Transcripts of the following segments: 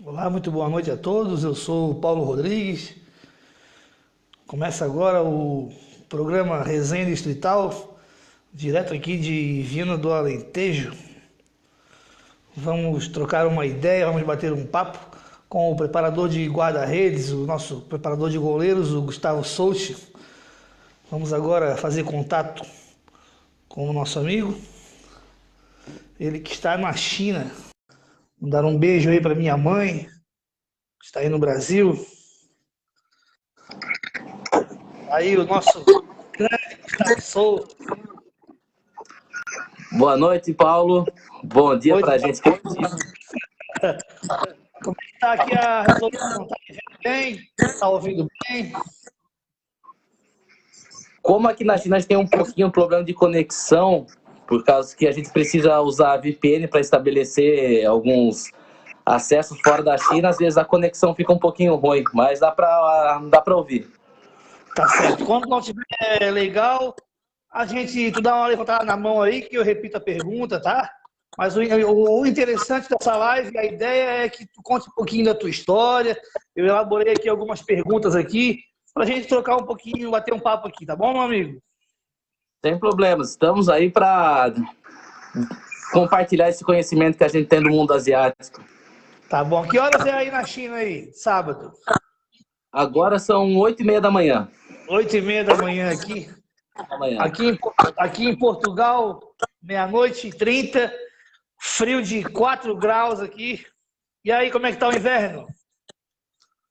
Olá, muito boa noite a todos. Eu sou o Paulo Rodrigues. Começa agora o programa Resenha Distrital, direto aqui de Viana do Alentejo. Vamos trocar uma ideia, vamos bater um papo com o preparador de guarda-redes, o nosso preparador de goleiros, o Gustavo Souchi. Vamos agora fazer contato com o nosso amigo, ele que está na China. Vou dar um beijo aí para minha mãe, que está aí no Brasil. Aí o nosso grande Gustavo Souza. Boa noite, Paulo. Bom dia Oi, pra gente que é dia. como é que tá aqui a resolução? Tá me vendo bem? Tá ouvindo bem? Como aqui na China a gente tem um pouquinho de problema de conexão, por causa que a gente precisa usar VPN para estabelecer alguns acessos fora da China, às vezes a conexão fica um pouquinho ruim, mas dá pra ouvir. Tá certo. Quando não tiver legal, tu dá uma levantada na mão aí que eu repito a pergunta, tá? Mas o interessante dessa live, a ideia é que tu conte um pouquinho da tua história. Eu elaborei aqui algumas perguntas aqui pra gente trocar um pouquinho, bater um papo aqui, tá bom, meu amigo? Sem problemas, estamos aí para compartilhar esse conhecimento que a gente tem do mundo asiático. Tá bom. Que horas é aí na China aí? Sábado? Agora são 8h30 da manhã. 8h30 da manhã aqui. Amanhã. Aqui em Portugal, meia-noite e 30, frio de 4 graus aqui. E aí, como é que tá o inverno?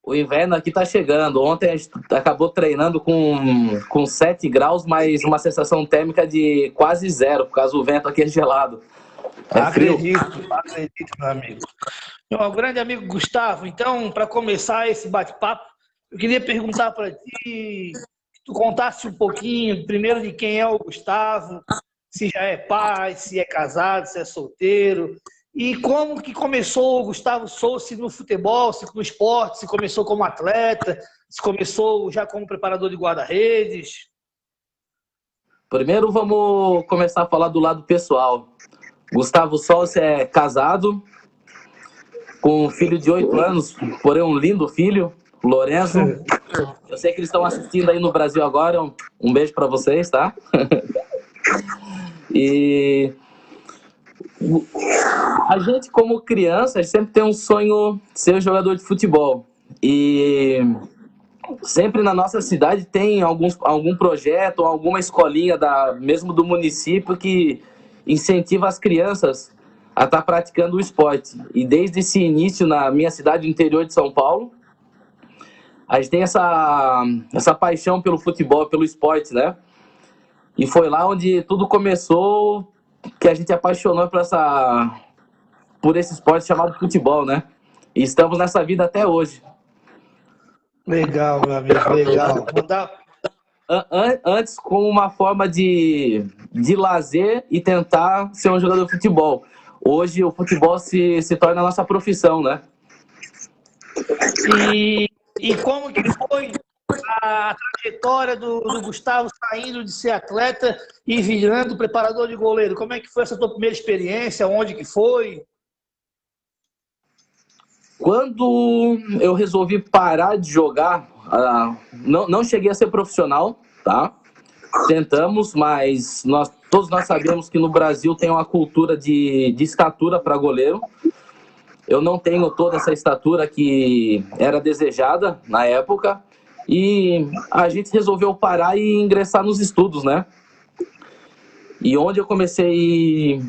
O inverno aqui tá chegando. Ontem a gente acabou treinando com 7 graus, mas uma sensação térmica de quase zero, por causa do vento aqui é gelado. É frio. Acredito, meu amigo. Meu grande amigo Gustavo, então, para começar esse bate-papo, eu queria perguntar para ti, que tu contasse um pouquinho, primeiro, de quem é o Gustavo, se já é pai, se é casado, se é solteiro, e como que começou o Gustavo Souza no futebol, se no esporte, se começou como atleta, se começou já como preparador de guarda-redes. Primeiro vamos começar a falar do lado pessoal. Gustavo Solce é casado, com um filho de 8 anos, porém um lindo filho, Lorenzo. Eu sei que eles estão assistindo aí no Brasil agora. Um beijo para vocês, tá? E a gente, como criança, a gente sempre tem um sonho de ser jogador de futebol. E sempre na nossa cidade tem algum projeto, alguma escolinha mesmo do município que incentiva as crianças a estar praticando o esporte. E desde esse início na minha cidade, interior de São Paulo, a gente tem essa paixão pelo futebol, pelo esporte, né? E foi lá onde tudo começou, que a gente apaixonou por esse esporte chamado futebol, né? E estamos nessa vida até hoje. Legal, meu amigo, legal. Antes como uma forma de lazer e tentar ser um jogador de futebol. Hoje o futebol se torna a nossa profissão, né? E como que foi a trajetória do Gustavo saindo de ser atleta e virando preparador de goleiro? Como é que foi essa tua primeira experiência? Onde que foi? Quando eu resolvi parar de jogar, não cheguei a ser profissional, tá? Tentamos, mas todos nós sabemos que no Brasil tem uma cultura de estatura para goleiro. Eu não tenho toda essa estatura que era desejada na época e a gente resolveu parar e ingressar nos estudos, né? E onde eu comecei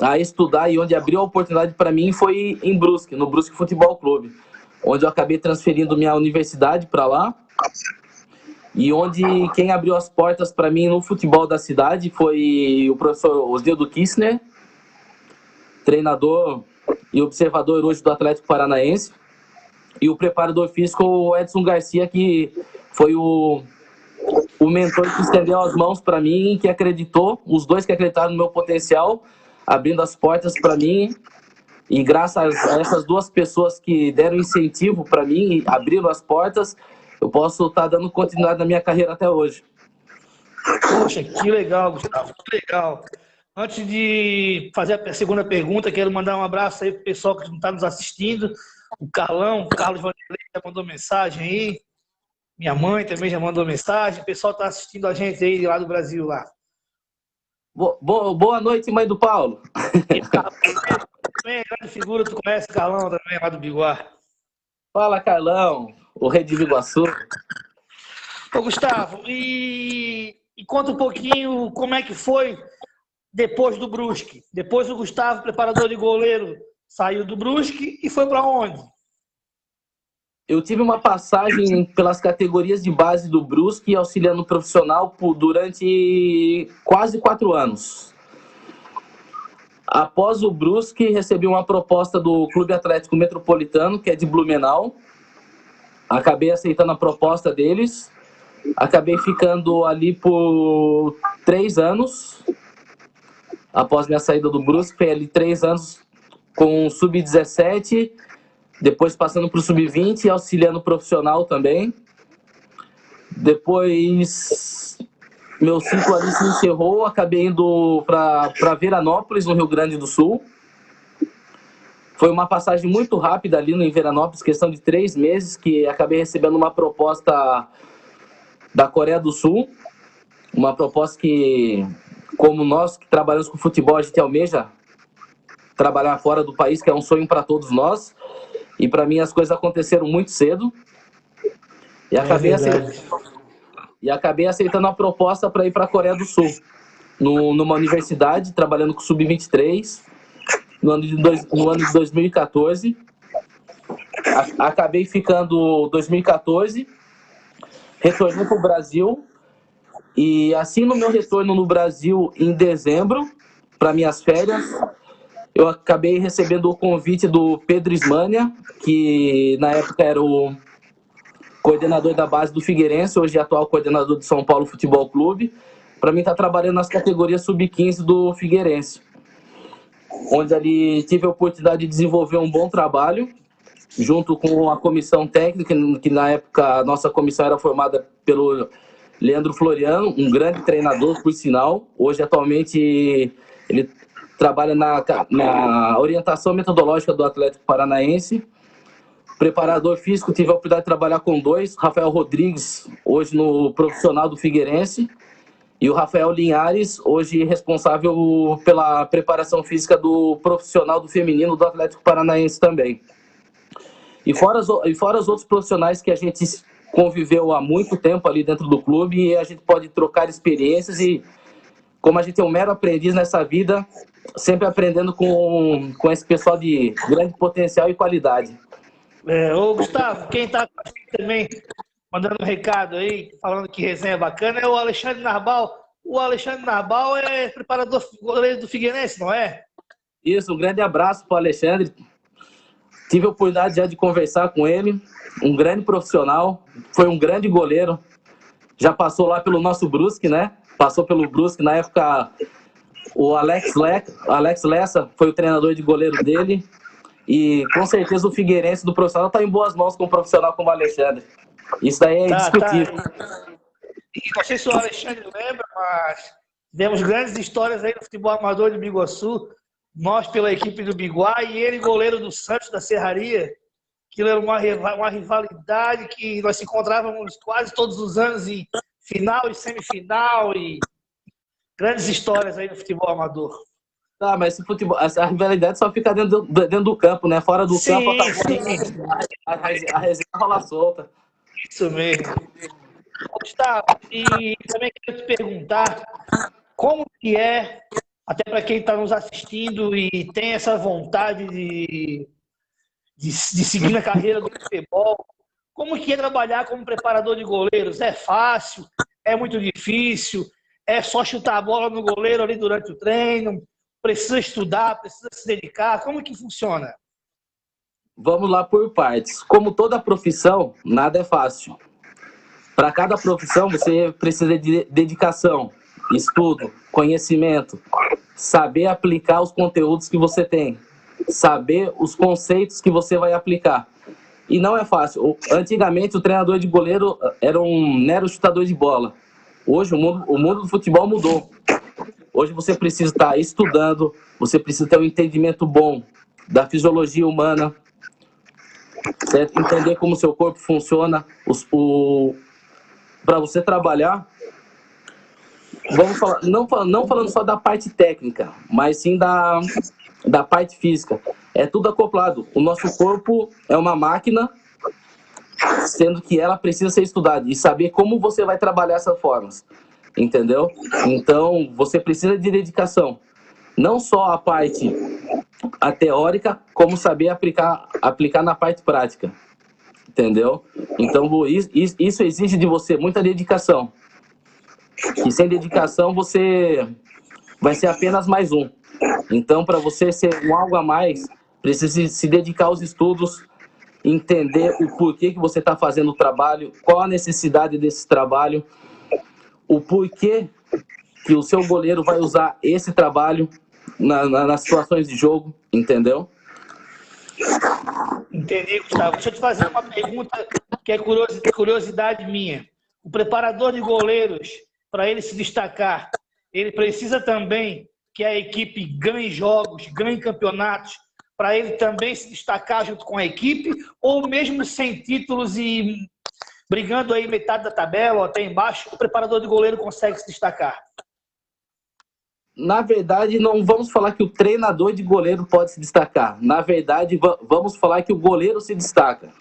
a estudar e onde abriu a oportunidade para mim foi em Brusque, no Brusque Futebol Clube, onde eu acabei transferindo minha universidade para lá e onde quem abriu as portas para mim no futebol da cidade foi o professor Osnildo Kissner, treinador e observador hoje do Atlético Paranaense, e o preparador físico o Edson Garcia, que foi o mentor que estendeu as mãos para mim, que acreditou, os dois que acreditaram no meu potencial, abrindo as portas para mim. E graças a essas duas pessoas que deram incentivo para mim, abriram as portas, eu posso estar dando continuidade na minha carreira até hoje. Poxa, que legal, Gustavo, que legal. Antes de fazer a segunda pergunta, quero mandar um abraço aí pro pessoal que está nos assistindo. o Carlos Vanderlei já mandou mensagem aí. Minha mãe também já mandou mensagem. O pessoal está assistindo a gente aí lá do Brasil lá. Boa noite, mãe do Paulo. E o Carlão também é grande figura, tu conhece o Carlão também lá do Biguá. Fala, Carlão, o rei de Biguaçu. Ô, Gustavo, e conta um pouquinho como é que foi depois do Brusque. Depois o Gustavo, preparador de goleiro, saiu do Brusque e foi para onde? Eu tive uma passagem pelas categorias de base do Brusque, auxiliando profissional durante quase 4 anos. Após o Brusque, recebi uma proposta do Clube Atlético Metropolitano, que é de Blumenau. Acabei aceitando a proposta deles. Acabei ficando ali por 3 anos. Após minha saída do Brusque, fiquei ali 3 anos com o Sub-17, depois passando para o Sub-20 e auxiliando profissional também. Depois, meu ciclo ali se encerrou, acabei indo para Veranópolis, no Rio Grande do Sul. Foi uma passagem muito rápida ali em Veranópolis, questão de 3 meses, que acabei recebendo uma proposta da Coreia do Sul. Uma proposta que, como nós que trabalhamos com futebol, a gente almeja trabalhar fora do país, que é um sonho para todos nós. E para mim as coisas aconteceram muito cedo. E acabei aceitando a proposta para ir para a Coreia do Sul, numa universidade, trabalhando com Sub-23, no ano de 2014. Acabei ficando 2014, retornei para o Brasil. E assim, no meu retorno no Brasil, em dezembro, para minhas férias, eu acabei recebendo o convite do Pedro Ismânia, que na época era o coordenador da base do Figueirense, hoje é atual coordenador do São Paulo Futebol Clube, para mim estar trabalhando nas categorias Sub-15 do Figueirense, onde ali tive a oportunidade de desenvolver um bom trabalho, junto com a comissão técnica, que na época a nossa comissão era formada pelo Leandro Floriano, um grande treinador, por sinal. Hoje, atualmente, ele trabalha na orientação metodológica do Atlético Paranaense. Preparador físico, tive a oportunidade de trabalhar com 2. Rafael Rodrigues, hoje no profissional do Figueirense. E o Rafael Linhares, hoje responsável pela preparação física do profissional do feminino do Atlético Paranaense também. E fora os outros profissionais que a gente conviveu há muito tempo ali dentro do clube, e a gente pode trocar experiências, e como a gente é um mero aprendiz nessa vida, sempre aprendendo com esse pessoal de grande potencial e qualidade. Ô Gustavo, quem está também mandando um recado aí, falando que resenha bacana, é o Alexandre Narbal. O Alexandre Narbal é preparador goleiro do Figueirense, não é? Isso, um grande abraço para o Alexandre. Tive a oportunidade já de conversar com ele, um grande profissional, foi um grande goleiro, já passou lá pelo nosso Brusque, né? Passou pelo Brusque, na época o Alex Lessa foi o treinador de goleiro dele, e com certeza o Figueirense do profissional está em boas mãos com um profissional como o Alexandre. Isso daí é indiscutível. E não sei se o Alexandre lembra, mas tivemos grandes histórias aí no futebol amador de Biguaçu, nós pela equipe do Biguá e ele goleiro do Santos da Serraria. Aquilo era uma rivalidade que nós se encontrávamos quase todos os anos em final e semifinal, e grandes histórias aí no futebol amador. Ah, mas esse futebol, a rivalidade só fica dentro do campo, né? Fora do campo, a resenha rola solta. Isso mesmo. Gustavo, e também quero te perguntar como que é, até para quem está nos assistindo e tem essa vontade de seguir na carreira do futebol, como que é trabalhar como preparador de goleiros? É fácil? É muito difícil? É só chutar a bola no goleiro ali durante o treino? Precisa estudar? Precisa se dedicar? Como que funciona? Vamos lá por partes. Como toda profissão, nada é fácil. Para cada profissão, você precisa de dedicação, estudo, conhecimento, saber aplicar os conteúdos que você tem, saber os conceitos que você vai aplicar. E não é fácil. Antigamente, o treinador de goleiro era um mero chutador de bola. Hoje, o mundo do futebol mudou. Hoje você precisa estar estudando, você precisa ter um entendimento bom da fisiologia humana, certo? Entender como o seu corpo funciona, para você trabalhar, vamos falar, não falando só da parte técnica, mas sim da parte física. É tudo acoplado. O nosso corpo é uma máquina, sendo que ela precisa ser estudada e saber como você vai trabalhar essas formas, entendeu? Então, você precisa de dedicação. Não só a teórica, como saber aplicar na parte prática, entendeu? Então, isso exige de você muita dedicação. E sem dedicação, você vai ser apenas mais um. Então, para você ser um algo a mais, precisa se dedicar aos estudos, entender o porquê que você está fazendo o trabalho, qual a necessidade desse trabalho, o porquê que o seu goleiro vai usar esse trabalho nas situações de jogo, entendeu? Entendi, Gustavo. Deixa eu te fazer uma pergunta que é curiosidade minha. O preparador de goleiros, para ele se destacar, ele precisa também que a equipe ganhe jogos, ganhe campeonatos, para ele também se destacar junto com a equipe, ou mesmo sem títulos e brigando aí metade da tabela ou até embaixo, o preparador de goleiro consegue se destacar? Na verdade, não vamos falar que o treinador de goleiro pode se destacar. Na verdade, vamos falar que o goleiro se destaca.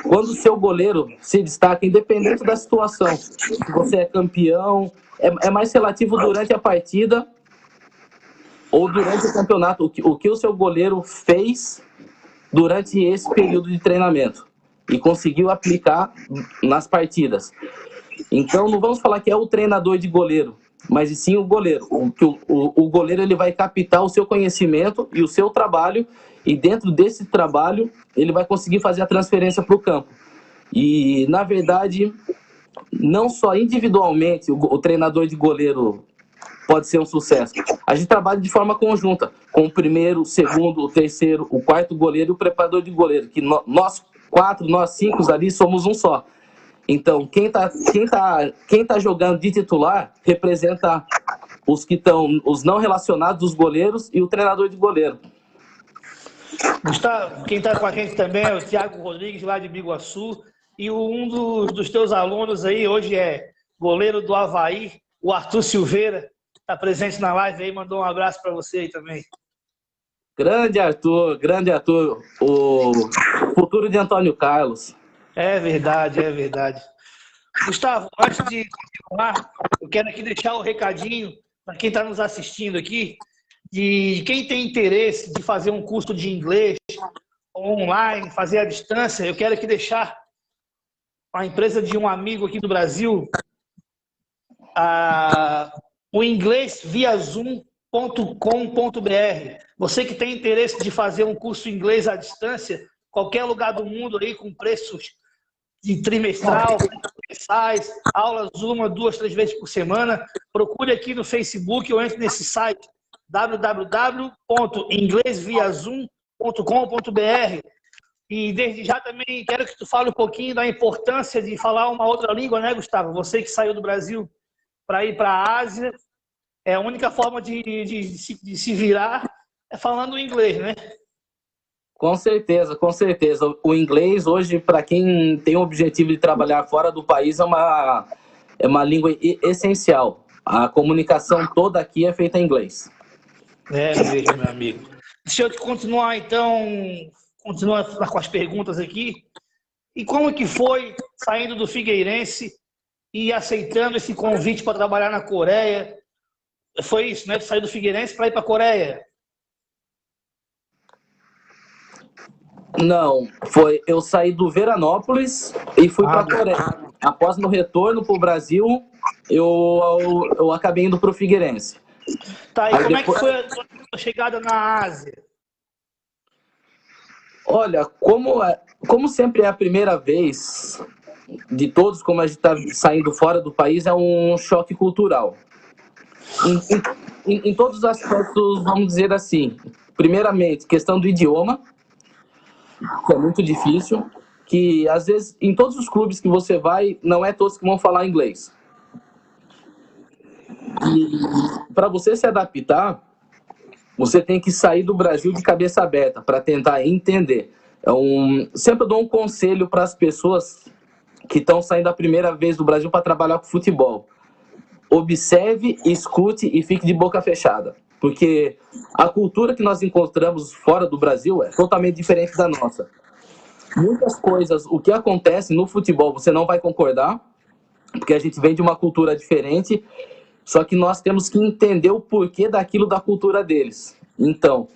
Quando o seu goleiro se destaca, independente da situação, se você é campeão, é mais relativo durante a partida ou durante o campeonato, o que o seu goleiro fez durante esse período de treinamento e conseguiu aplicar nas partidas. Então, não vamos falar que é o treinador de goleiro, mas sim o goleiro. O goleiro ele vai captar o seu conhecimento e o seu trabalho, e dentro desse trabalho ele vai conseguir fazer a transferência para o campo. E, na verdade, não só individualmente o treinador de goleiro pode ser um sucesso. A gente trabalha de forma conjunta, com o primeiro, o segundo, o terceiro, o quarto goleiro e o preparador de goleiro, que nós quatro, nós cinco ali somos um só. Então, quem tá jogando de titular representa os não relacionados dos goleiros e o treinador de goleiro. Gustavo, quem está com a gente também é o Thiago Rodrigues, lá de Biguaçu, e um dos teus alunos aí hoje é goleiro do Avaí, o Arthur Silveira, está presente na live aí, mandou um abraço para você aí também. Grande Arthur, o futuro de Antônio Carlos. É verdade, é verdade. Gustavo, antes de continuar, eu quero aqui deixar o recadinho para quem está nos assistindo aqui, de quem tem interesse de fazer um curso de inglês online, fazer à distância, eu quero aqui deixar a empresa de um amigo aqui do Brasil, o inglês via zoom.com.br. Você que tem interesse de fazer um curso inglês à distância, qualquer lugar do mundo aí com preços de trimestral, mensais, aulas 1, 2, 3 vezes por semana, procure aqui no Facebook ou entre nesse site www.inglesviazoom.com.br. E desde já também quero que tu fale um pouquinho da importância de falar uma outra língua, né, Gustavo? Você que saiu do Brasil para ir para a Ásia, a única forma de se virar é falando inglês, né? Com certeza, com certeza. O inglês hoje, para quem tem o objetivo de trabalhar fora do país, é uma língua essencial. A comunicação toda aqui é feita em inglês. É mesmo, meu amigo. Deixa eu continuar, então, continuar com as perguntas aqui. E como que foi saindo do Figueirense e aceitando esse convite para trabalhar na Coreia? Foi isso, né? Sair do Figueirense para ir para a Coreia? Não, eu saí do Veranópolis e fui para a Coreia. Após meu retorno para o Brasil, eu acabei indo para o Figueirense. Tá, e como é que foi a sua chegada na Ásia? Olha, como sempre é a primeira vez de todos, como a gente está saindo fora do país, é um choque cultural. Em todos os aspectos, vamos dizer assim. Primeiramente, questão do idioma, que é muito difícil, que às vezes em todos os clubes que você vai, não é todos que vão falar inglês. E para você se adaptar, você tem que sair do Brasil de cabeça aberta para tentar entender. Sempre dou um conselho para as pessoas que estão saindo a primeira vez do Brasil para trabalhar com futebol. Observe, escute e fique de boca fechada. Porque a cultura que nós encontramos fora do Brasil é totalmente diferente da nossa. Muitas coisas, o que acontece no futebol, você não vai concordar, porque a gente vem de uma cultura diferente, só que nós temos que entender o porquê daquilo da cultura deles. Então,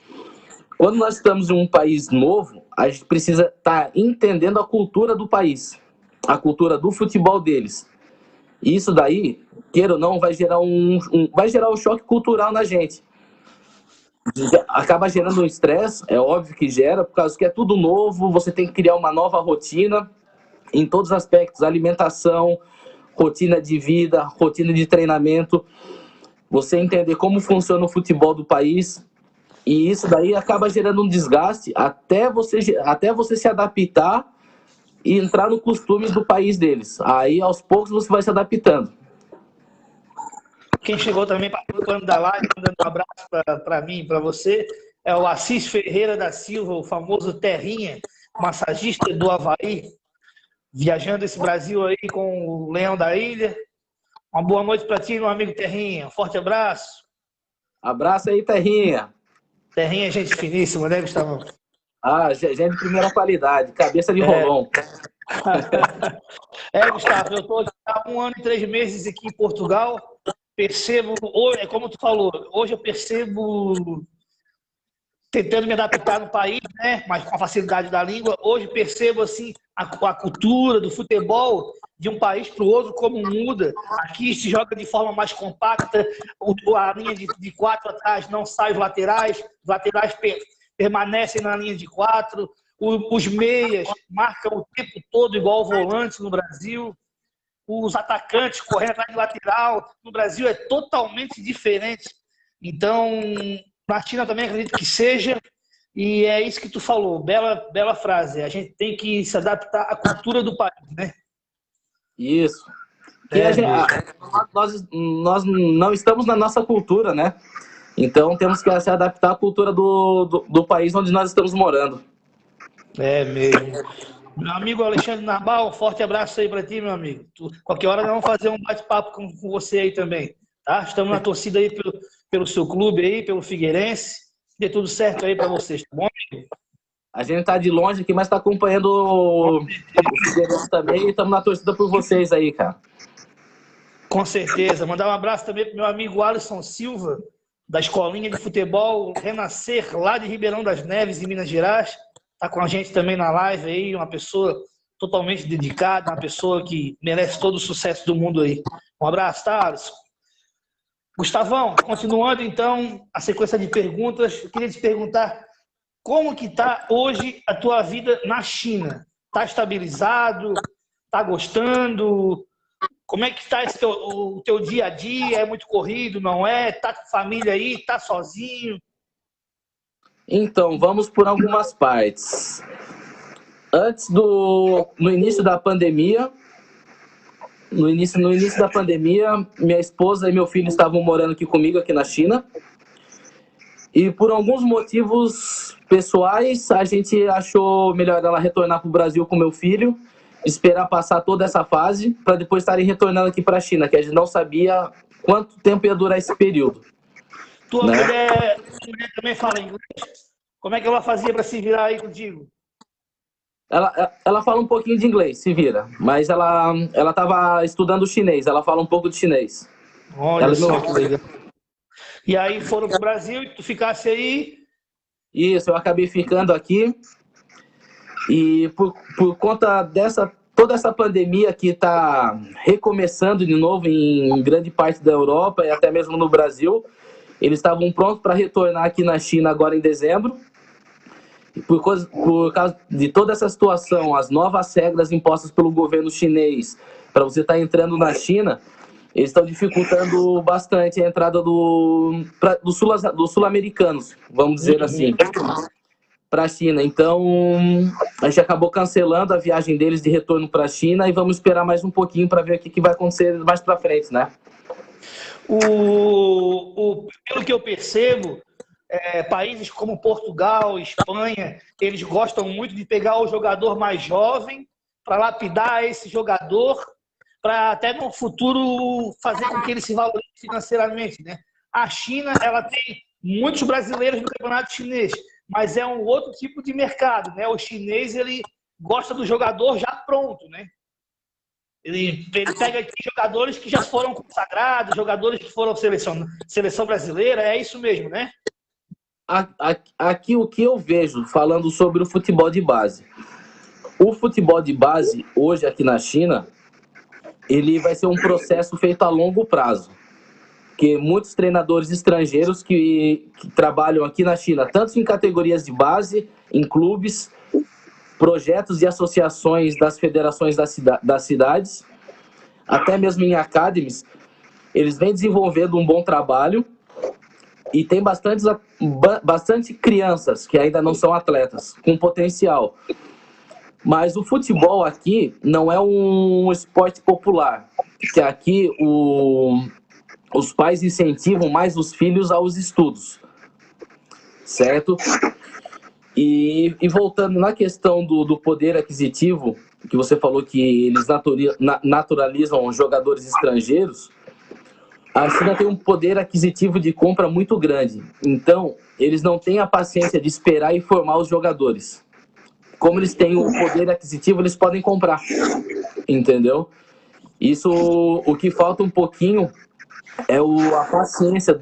quando nós estamos em um país novo, a gente precisa estar entendendo a cultura do país, a cultura do futebol deles. E isso daí, queira ou não, vai gerar vai gerar um choque cultural na gente. Acaba gerando um estresse, é óbvio que gera, por causa que é tudo novo, você tem que criar uma nova rotina em todos os aspectos, alimentação, rotina de vida, rotina de treinamento, você entender como funciona o futebol do país, e isso daí acaba gerando um desgaste até você se adaptar e entrar no costume do país deles. Aí, aos poucos, você vai se adaptando. Quem chegou também participando da live, dando um abraço para mim, para você, é o Assis Ferreira da Silva, o famoso Terrinha, massagista do Havaí, viajando esse Brasil aí com o Leão da Ilha. Uma boa noite para ti, meu amigo Terrinha. Um forte abraço. Abraço aí, Terrinha. Terrinha é gente finíssima, né, Gustavo? Gente de primeira qualidade, cabeça de rolão. Gustavo, eu estou há 1 ano e 3 meses aqui em Portugal. Percebo, é como tu falou, hoje eu percebo, tentando me adaptar no país, né, mas com a facilidade da língua, hoje percebo assim a cultura do futebol de um país para o outro, como muda. Aqui se joga de forma mais compacta, a linha de 4 atrás não sai os laterais permanecem na linha de 4, os meias marcam o tempo todo igual o volante no Brasil, os atacantes correndo atrás de lateral, no Brasil é totalmente diferente. Então, na China também acredito que seja, e é isso que tu falou, bela frase, a gente tem que se adaptar à cultura do país, né? Isso. Nós não estamos na nossa cultura, né? Então temos que se adaptar à cultura do país onde nós estamos morando. É mesmo. Meu amigo Alexandre Narbal, um forte abraço aí para ti, meu amigo. Qualquer hora nós vamos fazer um bate-papo com você aí também, tá? Estamos na torcida aí pelo seu clube aí, pelo Figueirense. Dê tudo certo aí para vocês, tá bom, amigo? A gente tá de longe aqui, mas tá acompanhando o Figueirense também e estamos na torcida por vocês aí, cara. Com certeza. Mandar um abraço também pro meu amigo Alisson Silva, da Escolinha de Futebol Renascer, lá de Ribeirão das Neves, em Minas Gerais. Está com a gente também na live aí, uma pessoa totalmente dedicada, uma pessoa que merece todo o sucesso do mundo aí. Um abraço, tá, Alisson? Gustavão, continuando então a sequência de perguntas, eu queria te perguntar como que está hoje a tua vida na China? Está estabilizado? Está gostando? Como é que está o teu dia a dia? É muito corrido, não é? Está com família aí? Está sozinho? Então, vamos por algumas partes. No início da pandemia, minha esposa e meu filho estavam morando aqui comigo, aqui na China. E por alguns motivos pessoais, a gente achou melhor ela retornar para o Brasil com meu filho, esperar passar toda essa fase, para depois estarem retornando aqui para a China, que a gente não sabia quanto tempo ia durar esse período. Tua mulher também fala inglês? Como é que ela fazia para se virar aí contigo? Ela fala um pouquinho de inglês, se vira, mas ela estava estudando chinês, ela fala um pouco de chinês. Olha só que legal. E aí foram para o Brasil e tu ficasse aí? Isso, eu acabei ficando aqui. E por conta toda essa pandemia que está recomeçando de novo em grande parte da Europa e até mesmo no Brasil, eles estavam prontos para retornar aqui na China agora em dezembro. Por causa de toda essa situação, as novas regras impostas pelo governo chinês para você estar entrando na China, eles estão dificultando bastante a entrada dos sul-americanos, vamos dizer assim, para a China. Então, a gente acabou cancelando a viagem deles de retorno para a China e vamos esperar mais um pouquinho para ver o que vai acontecer mais para frente, né? Pelo que eu percebo, países como Portugal, Espanha, eles gostam muito de pegar o jogador mais jovem para lapidar esse jogador, para até no futuro fazer com que ele se valorize financeiramente, né? A China, ela tem muitos brasileiros no campeonato chinês, mas é um outro tipo de mercado, né? O chinês, ele gosta do jogador já pronto, né? Ele pega aqui jogadores que já foram consagrados, jogadores que foram seleção brasileira, é isso mesmo, né? Aqui o que eu vejo, falando sobre o futebol de base. O futebol de base, hoje aqui na China, ele vai ser um processo feito a longo prazo. Porque muitos treinadores estrangeiros que trabalham aqui na China, tanto em categorias de base, em clubes, projetos e associações das federações das cidades, até mesmo em academies, eles vêm desenvolvendo um bom trabalho e tem bastante crianças que ainda não são atletas, com potencial. Mas o futebol aqui não é um esporte popular, porque aqui os pais incentivam mais os filhos aos estudos, certo? E voltando na questão do poder aquisitivo, que você falou que eles naturalizam jogadores estrangeiros, a China tem um poder aquisitivo de compra muito grande. Então, eles não têm a paciência de esperar e formar os jogadores. Como eles têm o poder aquisitivo, eles podem comprar. Entendeu? Isso, o que falta um pouquinho é a paciência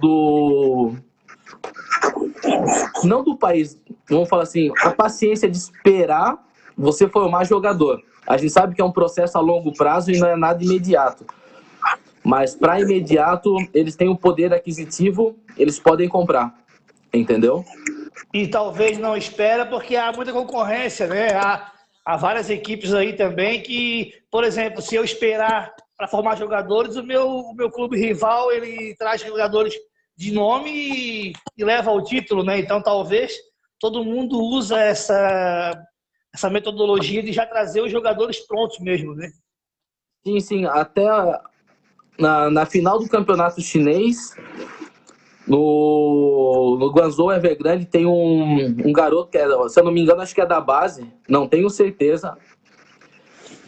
não do país, vamos falar assim, a paciência de esperar você formar jogador. A gente sabe que é um processo a longo prazo e não é nada imediato. Mas para imediato, eles têm o poder aquisitivo, eles podem comprar. Entendeu? E talvez não espera porque há muita concorrência, né? Há várias equipes aí também que, por exemplo, se eu esperar para formar jogadores, o meu clube rival, ele traz jogadores de nome e leva ao título, né? Então, talvez todo mundo usa essa metodologia de já trazer os jogadores prontos mesmo, né? Sim, sim. Até na final do campeonato chinês, no Guangzhou Evergrande, tem um garoto, se eu não me engano, acho que é da base, não tenho certeza,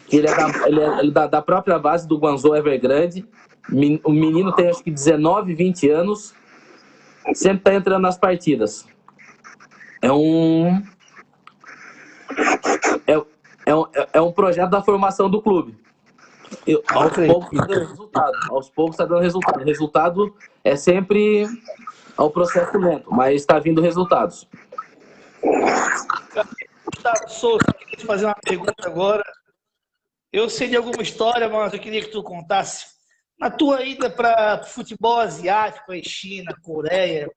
que ele é da própria base do Guangzhou Evergrande. O menino tem acho que 19, 20 anos, sempre está entrando nas partidas. É um projeto da formação do clube. Aos poucos está dando resultado. O resultado é sempre ao processo lento, mas está vindo resultados. Gustavo Souza, eu queria te fazer uma pergunta agora. Eu sei de alguma história, mas eu queria que tu contasse. Na tua ida para futebol asiático, aí China, Coreia,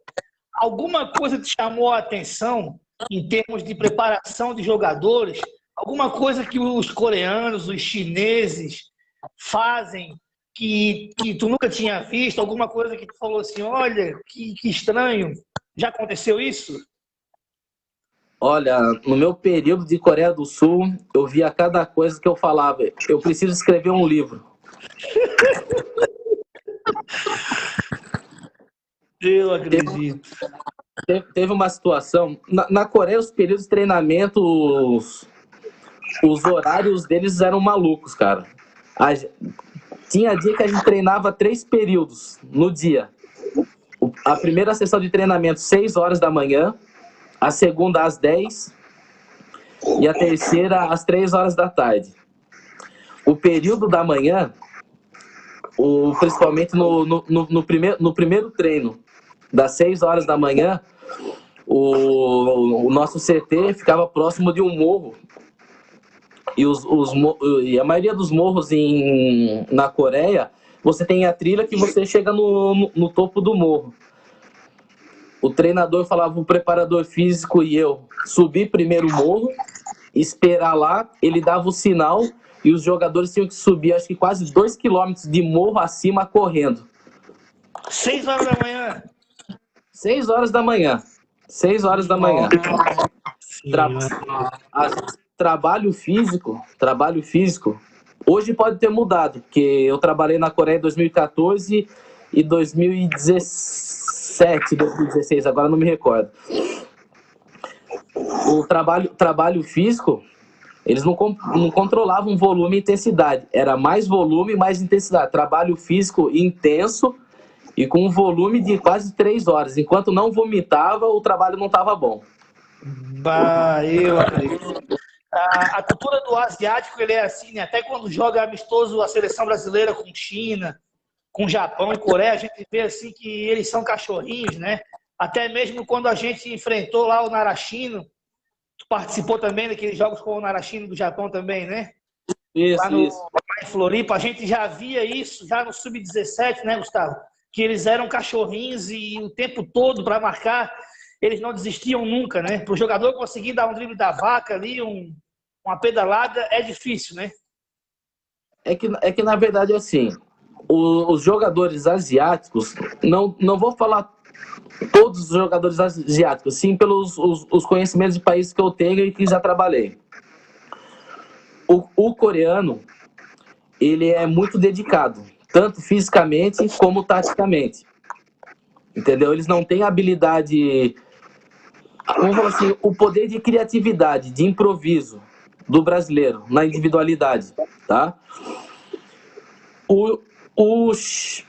alguma coisa te chamou a atenção em termos de preparação de jogadores? Alguma coisa que os coreanos, os chineses fazem que tu nunca tinha visto? Alguma coisa que tu falou assim, olha, que estranho. Já aconteceu isso? Olha, no meu período de Coreia do Sul, eu via cada coisa que eu falava. Eu preciso escrever um livro. Eu acredito. Teve uma situação... Na Coreia, os períodos de treinamento, os horários deles eram malucos, cara. Tinha dia que a gente treinava 3 períodos no dia. A primeira sessão de treinamento, 6 horas da manhã. A segunda, às 10. E a terceira, às 3 horas da tarde. O período da manhã, principalmente no primeiro treino, das 6 horas da manhã, o nosso CT ficava próximo de um morro. E a maioria dos morros na Coreia, você tem a trilha que você chega no topo do morro. O treinador falava, o preparador físico e eu subir primeiro o morro, esperar lá, ele dava o sinal e os jogadores tinham que subir, acho que quase 2 quilômetros de morro acima correndo. 6 horas da manhã? 6 horas da manhã. 6 horas da manhã. Trabalho físico, hoje pode ter mudado, porque eu trabalhei na Coreia em 2014 e 2016 2017, 2016, agora não me recordo. O trabalho físico, eles não controlavam volume e intensidade. Era mais volume, mais intensidade. Trabalho físico intenso e com um volume de quase 3 horas. Enquanto não vomitava, o trabalho não estava bom. Bah, eu acredito. A cultura do asiático, ele é assim, né? Até quando joga amistoso a seleção brasileira com China, com Japão e Coreia, a gente vê assim que eles são cachorrinhos, né? Até mesmo quando a gente enfrentou lá o Narashino, tu participou também daqueles jogos com o Narashino do Japão também, né? Isso, lá em Floripa, a gente já via isso, já no Sub-17, né, Gustavo? Que eles eram cachorrinhos e o tempo todo para marcar, eles não desistiam nunca, né? Para o jogador conseguir dar um drible da vaca ali, uma pedalada, é difícil, né? É que na verdade, assim, os jogadores asiáticos, não vou falar todos os jogadores asiáticos, sim pelos os conhecimentos de países que eu tenho e que já trabalhei. O coreano, ele é muito dedicado, tanto fisicamente como taticamente. Entendeu? Eles não têm habilidade, vamos falar assim, o poder de criatividade, de improviso do brasileiro, na individualidade, tá? Os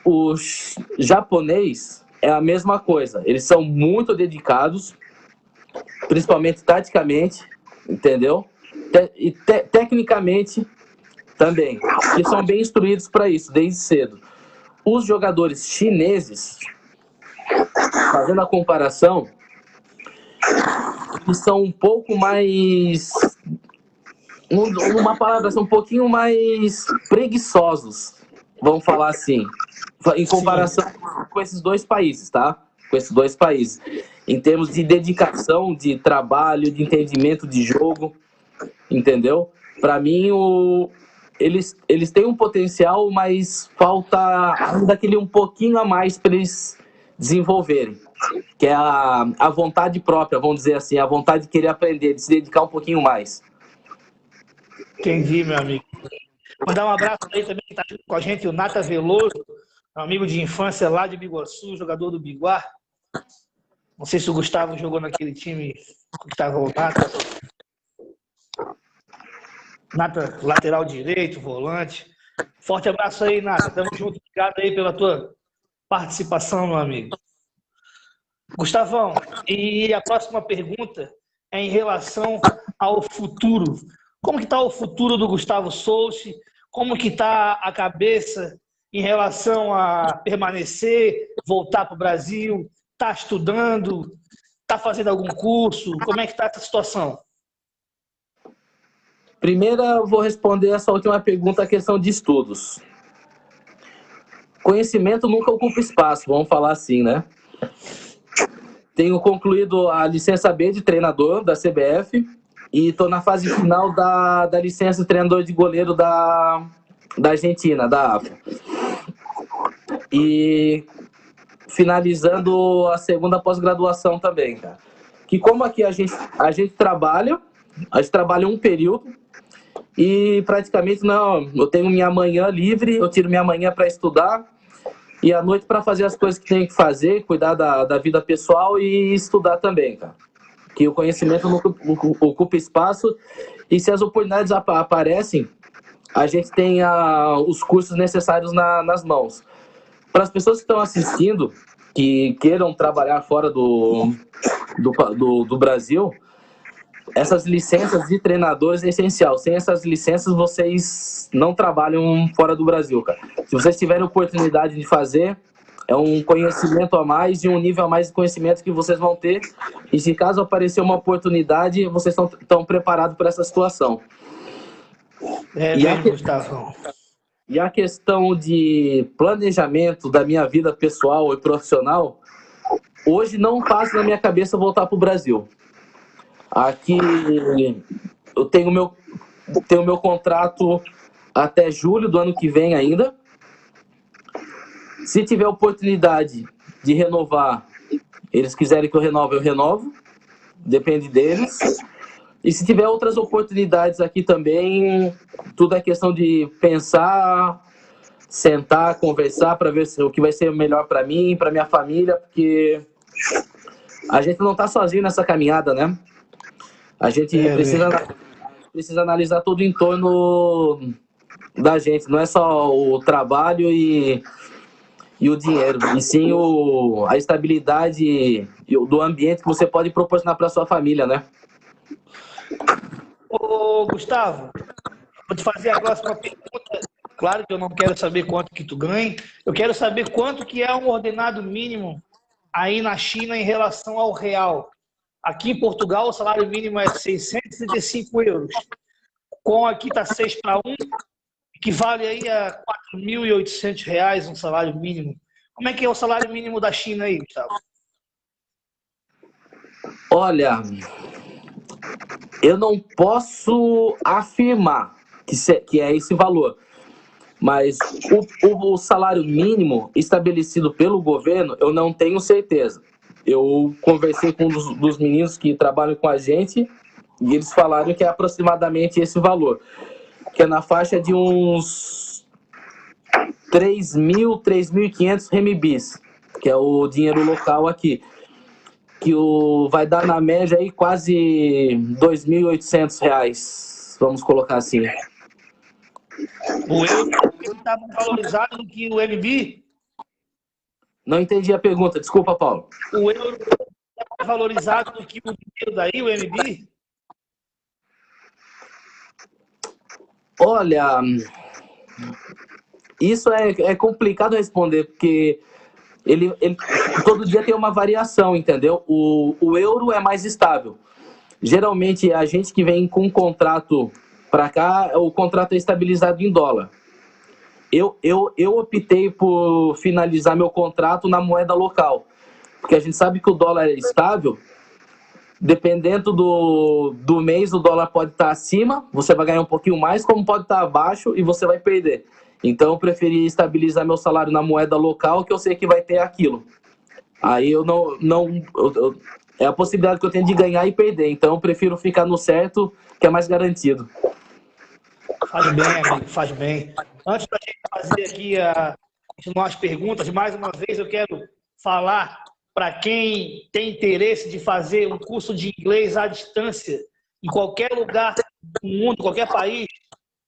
japonês é a mesma coisa. Eles são muito dedicados, principalmente taticamente, entendeu? E tecnicamente também. Eles são bem instruídos para isso, desde cedo. Os jogadores chineses, fazendo a comparação, eles são um pouco mais... Uma palavra, são um pouquinho mais preguiçosos, vamos falar assim, em comparação com esses dois países, tá? Com esses dois países. Em termos de dedicação, de trabalho, de entendimento de jogo, entendeu? Para mim, eles têm um potencial, mas falta ainda aquele um pouquinho a mais para eles desenvolverem. Que é a vontade própria, vamos dizer assim, a vontade de querer aprender, de se dedicar um pouquinho mais. Entendi, meu amigo. Mandar um abraço aí também, que está junto com a gente, o Nata Veloso, um amigo de infância lá de Biguaçu, jogador do Biguá. Não sei se o Gustavo jogou naquele time que estava o Nata. Nata, lateral direito, volante. Forte abraço aí, Nata. Tamo junto. Obrigado aí pela tua participação, meu amigo. Gustavão, e a próxima pergunta é em relação ao futuro. Como que está o futuro do Gustavo Soucci? Como que está a cabeça em relação a permanecer, voltar para o Brasil? Está estudando? Está fazendo algum curso? Como é que está essa situação? Primeiro, eu vou responder essa última pergunta, a questão de estudos. Conhecimento nunca ocupa espaço, vamos falar assim, né? Tenho concluído a licença B de treinador da CBF e estou na fase final da licença de treinador de goleiro da Argentina, da AFA. E finalizando a segunda pós-graduação também, cara. Que como aqui a gente trabalha um período e praticamente não, eu tenho minha manhã livre, eu tiro minha manhã para estudar e à noite para fazer as coisas que tenho que fazer, cuidar da vida pessoal e estudar também, cara. Que o conhecimento não ocupa espaço e se as oportunidades aparecem, a gente tem os cursos necessários nas mãos. Para as pessoas que estão assistindo, que queiram trabalhar fora do Brasil, essas licenças de treinadores é essencial. Sem essas licenças, vocês não trabalham fora do Brasil, cara. Se vocês tiverem oportunidade de fazer, é um conhecimento a mais e um nível a mais de conhecimento que vocês vão ter. E se caso aparecer uma oportunidade, vocês estão preparados para essa situação. Gustavo. E a questão de planejamento da minha vida pessoal e profissional, hoje não passa na minha cabeça voltar para o Brasil. Aqui eu tenho meu contrato até julho do ano que vem ainda. Se tiver oportunidade de renovar, eles quiserem que eu renovo, depende deles. E se tiver outras oportunidades aqui também, tudo é questão de pensar, sentar, conversar para ver o que vai ser melhor para mim, para minha família, porque a gente não está sozinho nessa caminhada, né? A gente precisa analisar todo o entorno da gente, não é só o trabalho e o dinheiro, e sim a estabilidade do ambiente que você pode proporcionar para sua família, né? Ô, Gustavo, vou te fazer a próxima pergunta. Claro que eu não quero saber quanto que tu ganha, eu quero saber quanto que é um ordenado mínimo aí na China em relação ao real. Aqui em Portugal o salário mínimo é 635 euros. Com aqui está 6 para 1, equivale aí a 4.800 reais um salário mínimo. Como é que é o salário mínimo da China aí, Gustavo? Olha, eu não posso afirmar que é esse valor, mas o salário mínimo estabelecido pelo governo, eu não tenho certeza. Eu conversei com um dos meninos que trabalham com a gente e eles falaram que é aproximadamente esse valor, que é na faixa de uns 3.000, 3.500 RMBs, que é o dinheiro local aqui, que vai dar na média aí quase 2.800 reais, vamos colocar assim. O euro está mais valorizado do que o RMB? Não entendi a pergunta, desculpa, Paulo. O euro está mais valorizado do que o dinheiro daí, o RMB? Olha, isso é complicado responder, porque ele todo dia tem uma variação, entendeu? O euro é mais estável. Geralmente, a gente que vem com um contrato para cá, o contrato é estabilizado em dólar. Eu optei por finalizar meu contrato na moeda local, porque a gente sabe que o dólar é estável. Dependendo do mês, o dólar pode estar acima, você vai ganhar um pouquinho mais, como pode estar abaixo e você vai perder. Então, eu preferi estabilizar meu salário na moeda local, que eu sei que vai ter aquilo. Aí é a possibilidade que eu tenho de ganhar e perder. Então, eu prefiro ficar no certo, que é mais garantido. Faz bem, amigo, faz bem. Antes da gente fazer aqui continuar as perguntas, mais uma vez eu quero falar para quem tem interesse de fazer um curso de inglês à distância em qualquer lugar do mundo, qualquer país,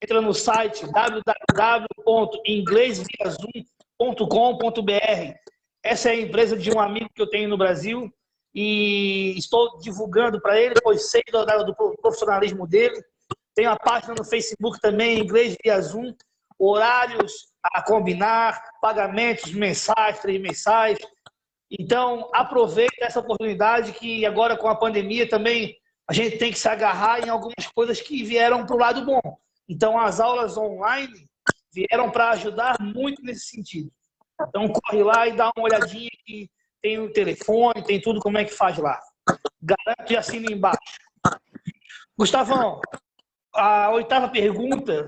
entra no site www.inglesviazoom.com.br. Essa é a empresa de um amigo que eu tenho no Brasil e estou divulgando para ele, pois sei do profissionalismo dele. Tem a página no Facebook também, Inglês via Zoom, horários a combinar, pagamentos mensais, trimensais. Então, aproveita essa oportunidade que agora com a pandemia também a gente tem que se agarrar em algumas coisas que vieram para o lado bom. Então, as aulas online vieram para ajudar muito nesse sentido. Então, corre lá e dá uma olhadinha que tem o telefone, tem tudo como é que faz lá. Garanto e assina embaixo. Gustavão, a oitava pergunta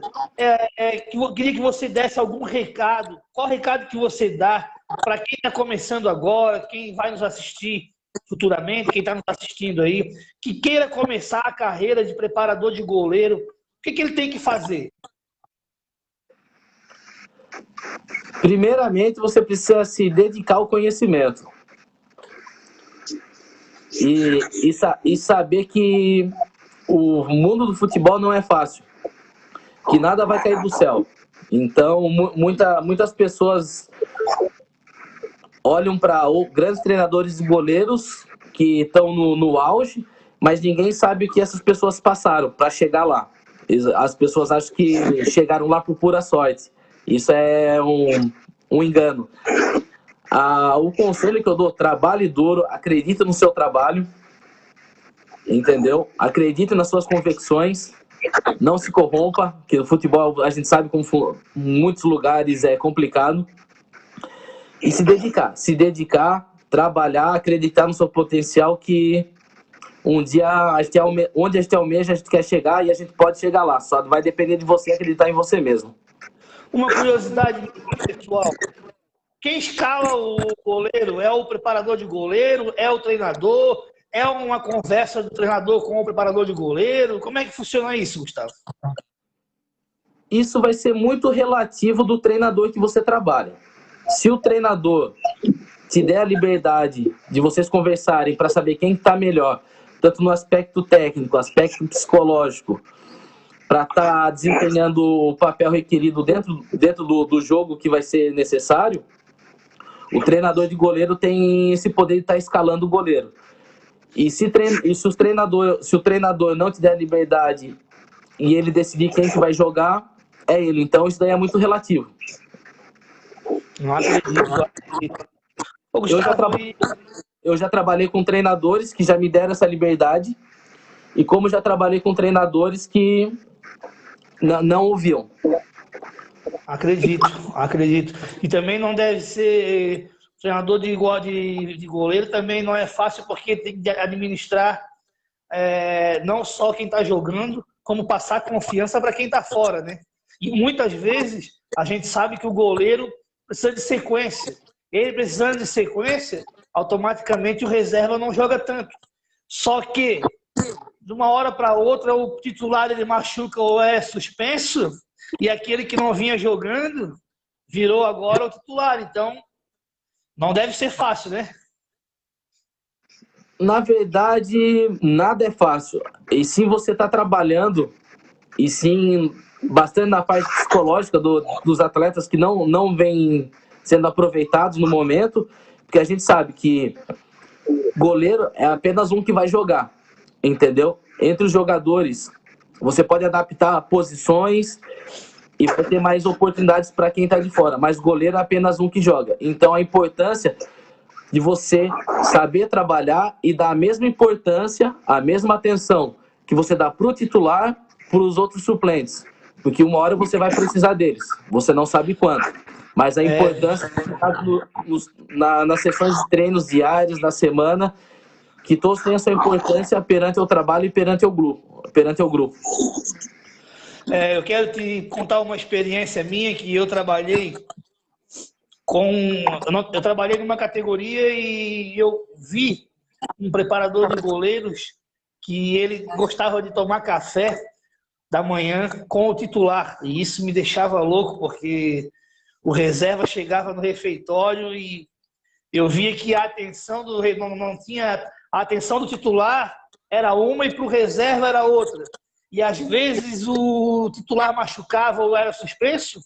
que eu queria que você desse algum recado. Qual recado que você dá para quem está começando agora, quem vai nos assistir futuramente, quem está nos assistindo aí, que queira começar a carreira de preparador de goleiro, o que ele tem que fazer? Primeiramente, você precisa se dedicar ao conhecimento. E saber que o mundo do futebol não é fácil, que nada vai cair do céu. Então, muitas pessoas olham para grandes treinadores e goleiros que estão no auge, mas ninguém sabe o que essas pessoas passaram para chegar lá. As pessoas acham que chegaram lá por pura sorte. Isso é um engano. O conselho que eu dou, trabalhe duro, acredita no seu trabalho, entendeu? Acredite nas suas convicções, não se corrompa, que o futebol a gente sabe como em muitos lugares é complicado. E se dedicar, trabalhar, acreditar no seu potencial, que um dia onde a gente almeja, a gente quer chegar e a gente pode chegar lá. Só vai depender de você acreditar em você mesmo. Uma curiosidade pessoal. Quem escala o goleiro? É o preparador de goleiro? É o treinador? É uma conversa do treinador com o preparador de goleiro? Como é que funciona isso, Gustavo? isso vai ser muito relativo do treinador que você trabalha. Se o treinador te der a liberdade de vocês conversarem para saber quem está melhor, tanto no aspecto técnico, aspecto psicológico, para estar desempenhando o papel requerido dentro do jogo que vai ser necessário, o treinador de goleiro tem esse poder de estar escalando o goleiro. E se o treinador não te der a liberdade e ele decidir quem que vai jogar, é ele. Então isso daí é muito relativo. Não acredito. Ô, Eu já trabalhei com treinadores que já me deram essa liberdade, e como já trabalhei com treinadores que não ouviam. Acredito. E também não deve ser treinador de goleiro, também não é fácil, porque tem que administrar não só quem está jogando, como passar confiança para quem está fora, né? E muitas vezes a gente sabe que o goleiro precisa de sequência. Ele precisando de sequência, automaticamente o reserva não joga tanto. Só que, de uma hora para outra, o titular ele machuca ou é suspenso, e aquele que não vinha jogando virou agora o titular. Então, não deve ser fácil, né? Na verdade, nada é fácil. E sim, você está trabalhando, e sim, bastante na parte psicológica dos atletas que não vêm sendo aproveitados no momento, porque a gente sabe que goleiro é apenas um que vai jogar, entendeu? Entre os jogadores, você pode adaptar posições e vai ter mais oportunidades para quem está de fora, mas goleiro é apenas um que joga. Então, a importância de você saber trabalhar e dar a mesma importância, a mesma atenção que você dá para o titular, para os outros suplentes. Porque uma hora você vai precisar deles. Você não sabe quando. Mas a importância nas sessões de treinos diários, na semana, que todos tenham a sua importância perante o trabalho e perante o grupo. Eu quero te contar uma experiência minha que eu trabalhei eu trabalhei numa categoria e eu vi um preparador de goleiros que ele gostava de tomar café da manhã com o titular. E isso me deixava louco, porque o reserva chegava no refeitório e eu via que a atenção não tinha a atenção do titular era uma e para o reserva era outra. E às vezes o titular machucava ou era suspenso,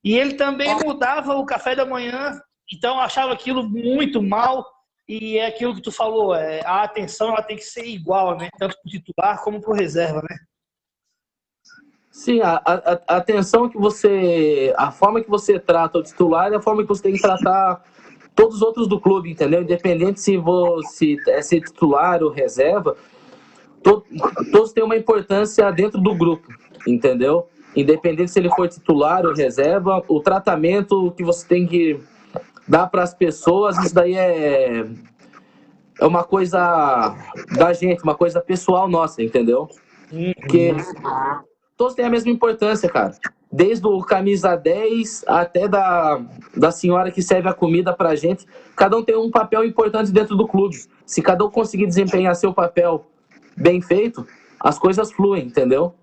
e ele também mudava o café da manhã. Então eu achava aquilo muito mal, e é aquilo que tu falou, a atenção ela tem que ser igual, né? Tanto para o titular como para o reserva, né? Sim, a atenção que você... A forma que você trata o titular é a forma que você tem que tratar todos os outros do clube, entendeu? Independente se é ser titular ou reserva, todos têm uma importância dentro do grupo, entendeu? Independente se ele for titular ou reserva, o tratamento que você tem que dar para as pessoas, isso daí é uma coisa da gente, uma coisa pessoal nossa, entendeu? Porque todos têm a mesma importância, cara. Desde o camisa 10 até da senhora que serve a comida pra gente, cada um tem um papel importante dentro do clube. Se cada um conseguir desempenhar seu papel bem feito, as coisas fluem, entendeu?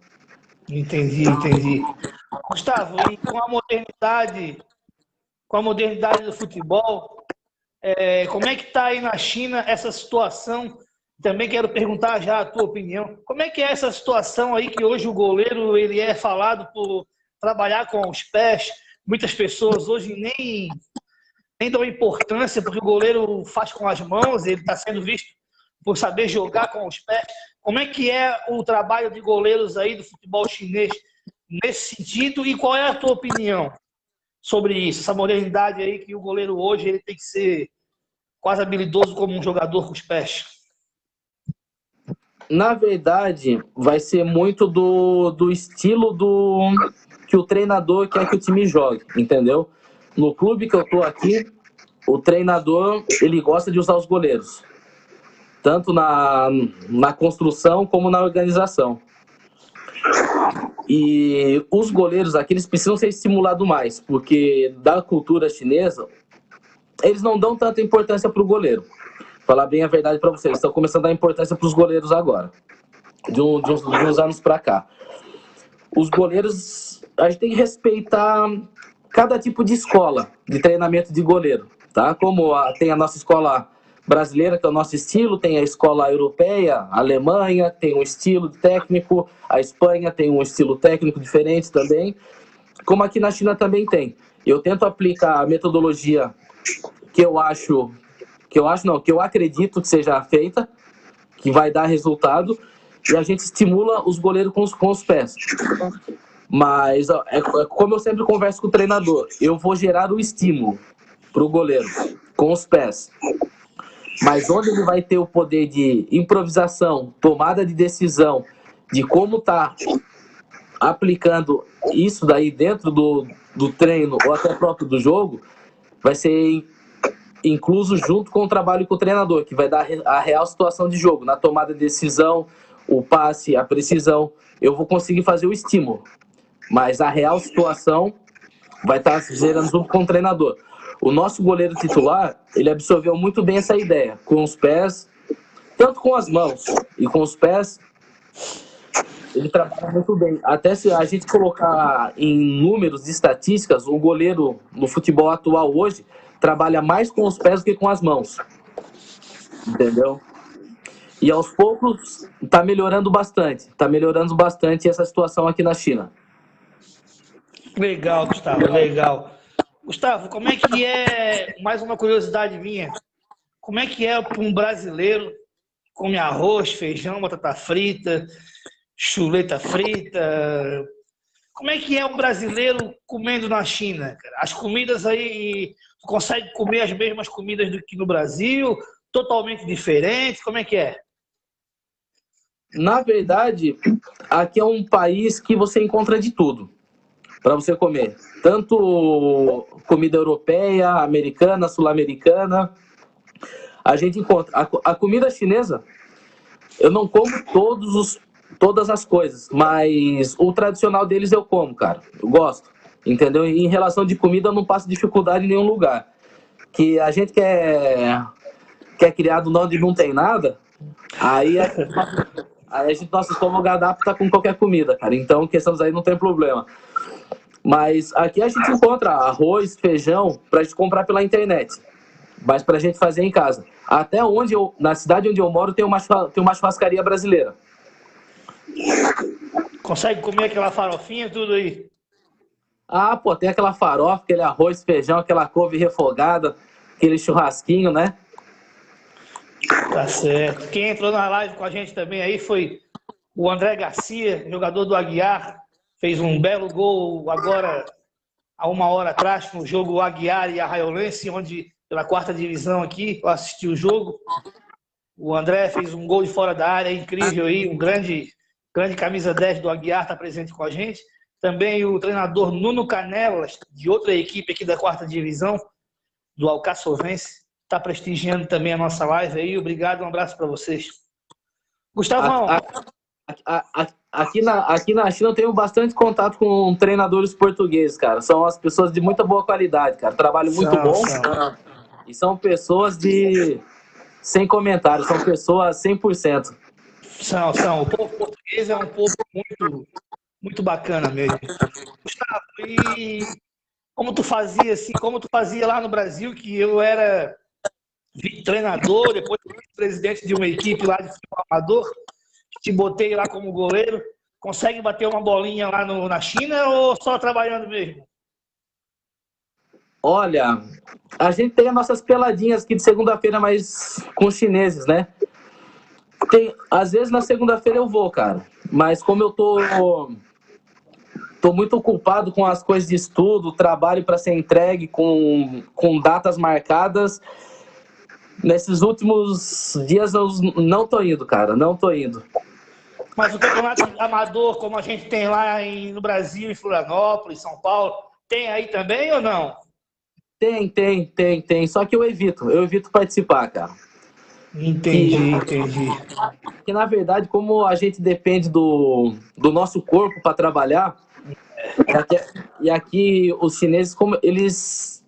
Entendi. Gustavo, e com a modernidade do futebol, como é que está aí na China essa situação? Também quero perguntar já a tua opinião. Como é que é essa situação aí que hoje o goleiro ele é falado por trabalhar com os pés? Muitas pessoas hoje nem dão importância porque o goleiro faz com as mãos, ele está sendo visto por saber jogar com os pés. Como é que é o trabalho de goleiros aí do futebol chinês nesse sentido e qual é a tua opinião sobre isso? Essa modernidade aí que o goleiro hoje ele tem que ser quase habilidoso como um jogador com os pés. Na verdade, vai ser muito do estilo que o treinador quer que o time jogue, entendeu? No clube que eu tô aqui, o treinador ele gosta de usar os goleiros, tanto na construção como na organização. E os goleiros aqui eles precisam ser estimulados mais, porque da cultura chinesa, eles não dão tanta importância para o goleiro. Falar bem a verdade para vocês, estão começando a dar importância para os goleiros agora, de uns anos para cá. Os goleiros, a gente tem que respeitar cada tipo de escola de treinamento de goleiro, tá? Como tem a nossa escola brasileira, que é o nosso estilo, tem a escola europeia, a Alemanha tem um estilo técnico, a Espanha tem um estilo técnico diferente também, como aqui na China também tem. Eu tento aplicar a metodologia que eu acredito que seja feita, que vai dar resultado, e a gente estimula os goleiros com os pés. Mas, como eu sempre converso com o treinador, eu vou gerar o estímulo para o goleiro, com os pés. Mas onde ele vai ter o poder de improvisação, tomada de decisão, de como tá aplicando isso daí dentro do treino ou até próprio do jogo, vai ser incluso junto com o trabalho com o treinador, que vai dar a real situação de jogo, na tomada de decisão, o passe, a precisão. Eu vou conseguir fazer o estímulo, mas a real situação vai estar gerando junto com o treinador. O nosso goleiro titular, ele absorveu muito bem essa ideia, com os pés, tanto com as mãos e com os pés, ele trabalha muito bem. Até se a gente colocar em números de estatísticas, o goleiro no futebol atual hoje trabalha mais com os pés do que com as mãos. Entendeu? E aos poucos está melhorando bastante. Está melhorando bastante essa situação aqui na China. Legal, Gustavo, legal. Gustavo, como é que é, mais uma curiosidade minha, como é que é para um brasileiro que come arroz, feijão, batata frita, chuleta frita? Como é que é um brasileiro comendo na China, cara? As comidas aí, tu consegue comer as mesmas comidas do que no Brasil? Totalmente diferentes? Como é que é? Na verdade, aqui é um país que você encontra de tudo para você comer. Tanto comida europeia, americana, sul-americana. A gente encontra. A comida chinesa, eu não como todas as coisas, mas o tradicional deles eu como, cara. Eu gosto, entendeu? E em relação de comida, eu não passo dificuldade em nenhum lugar. Que a gente que é criado onde não tem nada, aí a gente, nosso estômago adapta com qualquer comida, cara. Então, questões aí não tem problema. Mas aqui a gente encontra arroz, feijão, pra gente comprar pela internet. Mas pra gente fazer em casa. Até na cidade onde eu moro, tem uma churrascaria brasileira. Consegue comer aquela farofinha, tudo aí? Ah, pô, tem aquela farofa, aquele arroz, feijão, aquela couve refogada, aquele churrasquinho, né? Tá certo. Quem entrou na live com a gente também aí foi o André Garcia, jogador do Aguiar. Fez um belo gol agora, há uma hora atrás, no jogo Aguiar e Arraiolense, onde, pela quarta divisão aqui, eu assisti o jogo. O André fez um gol de fora da área, incrível aí, um grande camisa 10 do Aguiar está presente com a gente. Também o treinador Nuno Canelas, de outra equipe aqui da quarta divisão, do Alcaçovense, está prestigiando também a nossa live aí. Obrigado, um abraço para vocês. Gustavão. Aqui na China eu tenho bastante contato com treinadores portugueses, cara. São as pessoas de muita boa qualidade, cara. Trabalho muito bom. E são pessoas sem comentários, são pessoas 100%. São. O povo português é um povo muito, muito bacana mesmo. Gustavo, e como tu fazia lá no Brasil, que eu era treinador, depois presidente de uma equipe lá de futebol amador, te botei lá como goleiro, consegue bater uma bolinha lá na China ou só trabalhando mesmo? Olha, a gente tem as nossas peladinhas aqui de segunda-feira, mas com os chineses, né? Às vezes na segunda-feira eu vou, cara. Mas como eu tô muito ocupado com as coisas de estudo, trabalho para ser entregue com datas marcadas, nesses últimos dias eu não tô indo, cara. Não tô indo. Mas o campeonato amador, como a gente tem lá no Brasil, em Florianópolis, São Paulo, tem aí também ou não? Tem. Só que eu evito participar, cara. Entendi. Porque, na verdade, como a gente depende do nosso corpo para trabalhar, e aqui os chineses, como eles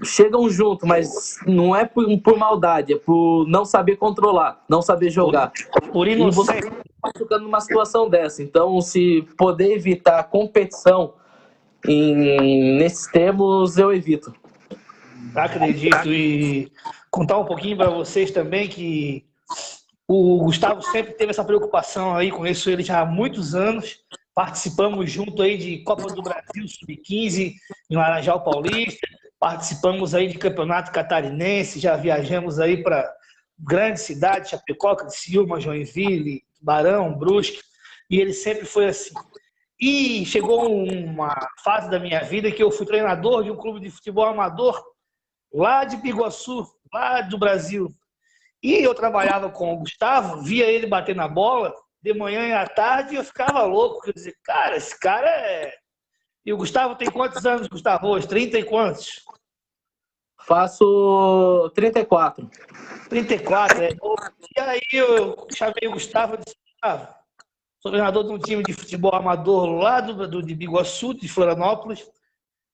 chegam junto, mas não é por maldade, é por não saber controlar, não saber jogar. Por inocência. machucando numa situação dessa. Então, se poder evitar a competição nesses termos, eu evito. Acredito. E contar um pouquinho para vocês também que o Gustavo sempre teve essa preocupação aí, conheço ele já há muitos anos. Participamos junto aí de Copa do Brasil Sub-15 em Laranjal Paulista. Participamos aí de Campeonato Catarinense, já viajamos aí para grandes cidades, Chapecó, Criciúma, Joinville, Tubarão, Brusque, e ele sempre foi assim. E chegou uma fase da minha vida que eu fui treinador de um clube de futebol amador lá de Biguaçu, lá do Brasil. E eu trabalhava com o Gustavo, via ele bater na bola, de manhã e à tarde, e eu ficava louco. Quer dizer, cara, esse cara é... E o Gustavo tem quantos anos, Gustavo, hoje? 30 e quantos? Faço 34. 34, é. E aí eu chamei o Gustavo e disse, Gustavo, sou treinador de um time de futebol amador lá de Biguaçu, de Florianópolis,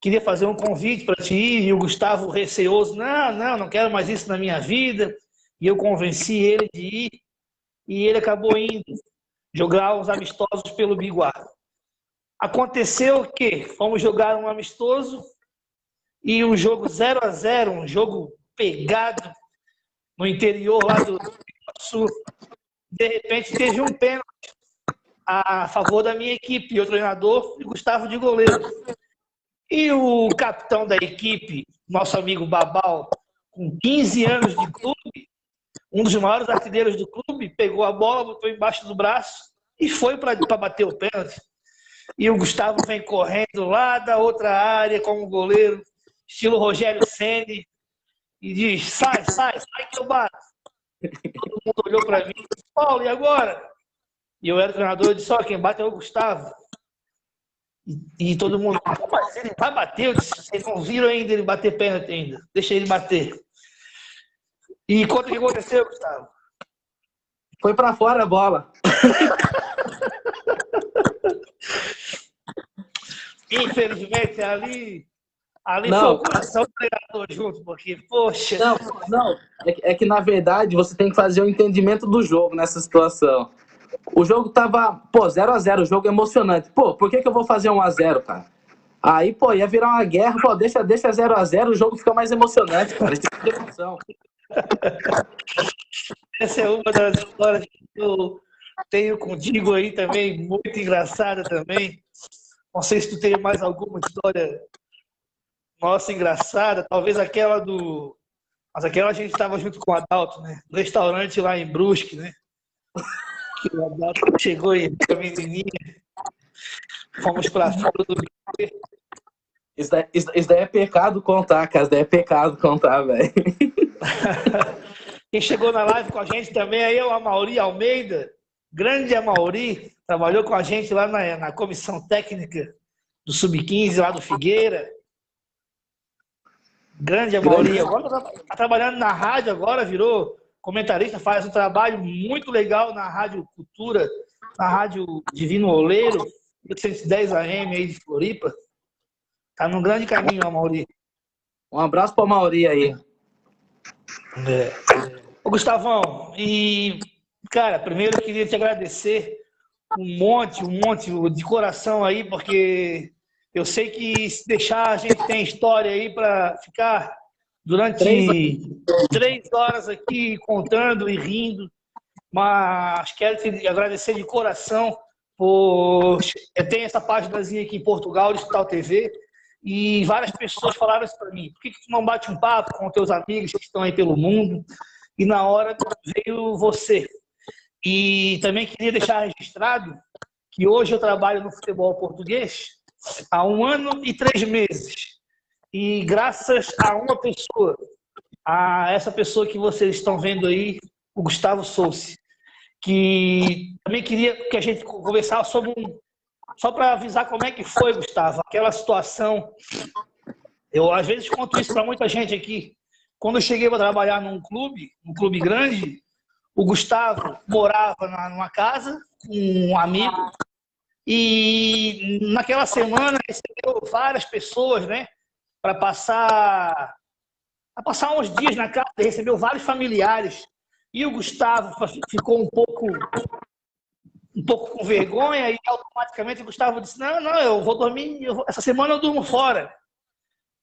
queria fazer um convite para ti ir, e o Gustavo receoso, não quero mais isso na minha vida, e eu convenci ele de ir, e ele acabou indo jogar uns amistosos pelo Biguá. Aconteceu que fomos jogar um amistoso e um jogo 0-0, um jogo pegado no interior lá do Sul. De repente teve um pênalti a favor da minha equipe, o treinador e Gustavo de goleiro. E o capitão da equipe, nosso amigo Babal, com 15 anos de clube, um dos maiores artilheiros do clube, pegou a bola, botou embaixo do braço e foi para bater o pênalti. E o Gustavo vem correndo lá da outra área como goleiro, estilo Rogério Ceni, e diz, sai que eu bato. Todo mundo olhou para mim e disse, Paulo, e agora? E eu era treinador, eu disse, ó, quem bate é o Gustavo. E todo mundo, mas ele vai bater? Eu disse, vocês não viram ainda ele bater pênalti ainda, deixa ele bater. E quanto que aconteceu, Gustavo? Foi para fora a bola. Infelizmente, ali foi o coração do treinador junto, porque, poxa... Não. É que, na verdade, você tem que fazer o entendimento do jogo nessa situação. O jogo tava, 0-0, o jogo emocionante. Por que eu vou fazer 1-0, cara? Aí, ia virar uma guerra, deixa 0-0, o jogo fica mais emocionante, cara. Tem que ter emoção. Essa é uma das histórias que eu tenho contigo aí também, muito engraçada também. Não sei se tu tem mais alguma história nossa engraçada, talvez aquela do... Mas aquela a gente estava junto com o Adalto, né? No restaurante lá em Brusque, né? Que o Adalto chegou aí com a menininha. Fomos para fora do... Isso daí é pecado contar, cara. Isso daí é pecado contar, velho. Quem chegou na live com a gente também aí é o Amauri Almeida. Grande Amauri. Trabalhou com a gente lá na comissão técnica do Sub-15, lá do Figueira. Grande Amauri. Agora está trabalhando na rádio, agora virou comentarista, faz um trabalho muito legal na Rádio Cultura, na Rádio Divino Oleiro, 810 AM aí de Floripa. Tá num grande caminho, Amauri. Um abraço para o Amauri aí. Ô, Gustavão, e, cara, primeiro eu queria te agradecer um monte de coração aí, porque eu sei que se deixar a gente tem história aí para ficar durante 3 horas aqui contando e rindo, mas quero te agradecer de coração por... Eu tenho essa páginazinha aqui em Portugal, Digital TV, e várias pessoas falaram isso para mim. Por que tu não bate um papo com teus amigos que estão aí pelo mundo? E na hora veio você. E também queria deixar registrado que hoje eu trabalho no futebol português há 1 ano e 3 meses. E graças a uma pessoa, a essa pessoa que vocês estão vendo aí, o Gustavo Souce, que também queria que a gente conversasse sobre só para avisar como é que foi, Gustavo, aquela situação. Eu às vezes conto isso para muita gente aqui. Quando eu cheguei para trabalhar num clube grande, o Gustavo morava numa casa com um amigo e naquela semana recebeu várias pessoas, né, para passar uns dias na casa, recebeu vários familiares. E o Gustavo ficou um pouco um pouco com vergonha, e automaticamente o Gustavo disse, não, eu vou dormir, essa semana eu durmo fora.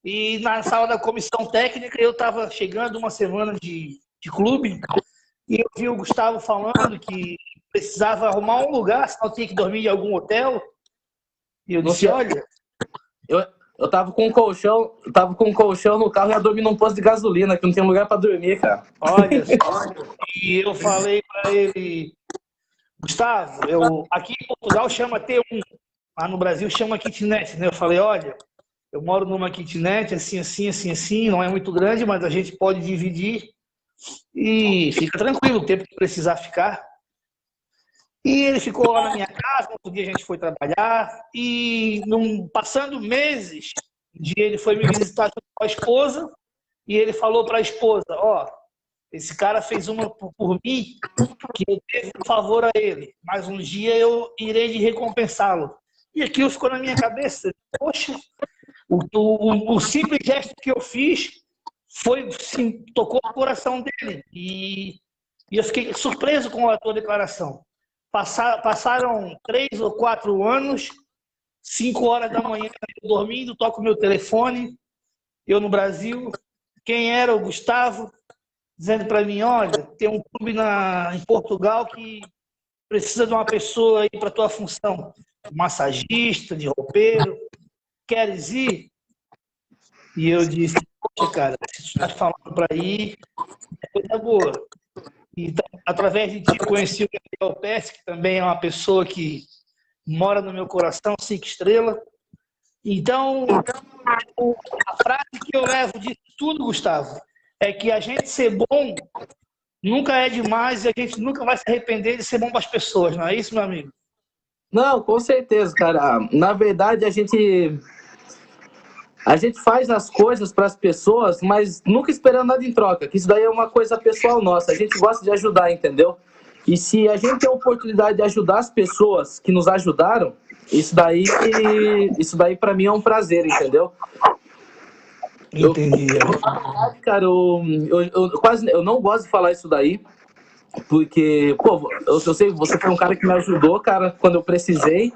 E na sala da comissão técnica, eu estava chegando uma semana de clube, e eu vi o Gustavo falando que precisava arrumar um lugar, senão tinha que dormir em algum hotel. E eu disse, olha... Eu tava com um colchão no carro e ia dormir num posto de gasolina, que não tem lugar para dormir, cara. Olha só. E eu falei para ele, Gustavo, aqui em Portugal chama T1, lá no Brasil chama kitnet, né? Eu falei, olha, eu moro numa kitnet, assim, não é muito grande, mas a gente pode dividir e fica tranquilo, o tempo que precisar ficar. E ele ficou lá na minha casa, outro dia a gente foi trabalhar, e passando meses, um dia ele foi me visitar com a esposa, e ele falou para a esposa, esse cara fez uma por mim, que eu devo um favor a ele, mas um dia eu irei de recompensá-lo. E aquilo ficou na minha cabeça, poxa, o simples gesto que eu fiz tocou o coração dele, e eu fiquei surpreso com a tua declaração. Passaram 3 ou 4 anos, 5 horas da manhã, eu dormindo, toco meu telefone, eu no Brasil, quem era o Gustavo, dizendo para mim, olha, tem um clube em Portugal que precisa de uma pessoa aí para tua função, massagista, de roupeiro, queres ir? E eu disse, poxa, cara, se tu está falando para ir, é coisa boa. Então, através de ti, conheci o Gabriel Pesce, que também é uma pessoa que mora no meu coração, 5 estrelas. Então, a frase que eu levo de tudo, Gustavo, é que a gente ser bom nunca é demais e a gente nunca vai se arrepender de ser bom para as pessoas, não é isso, meu amigo? Não, com certeza, cara. Na verdade, a gente faz as coisas para as pessoas, mas nunca esperando nada em troca, que isso daí é uma coisa pessoal nossa. A gente gosta de ajudar, entendeu? E se a gente tem a oportunidade de ajudar as pessoas que nos ajudaram, isso daí para mim é um prazer, entendeu? Entendi. Cara, eu não gosto de falar isso daí, porque, pô, eu sei, você foi um cara que me ajudou, cara, quando eu precisei,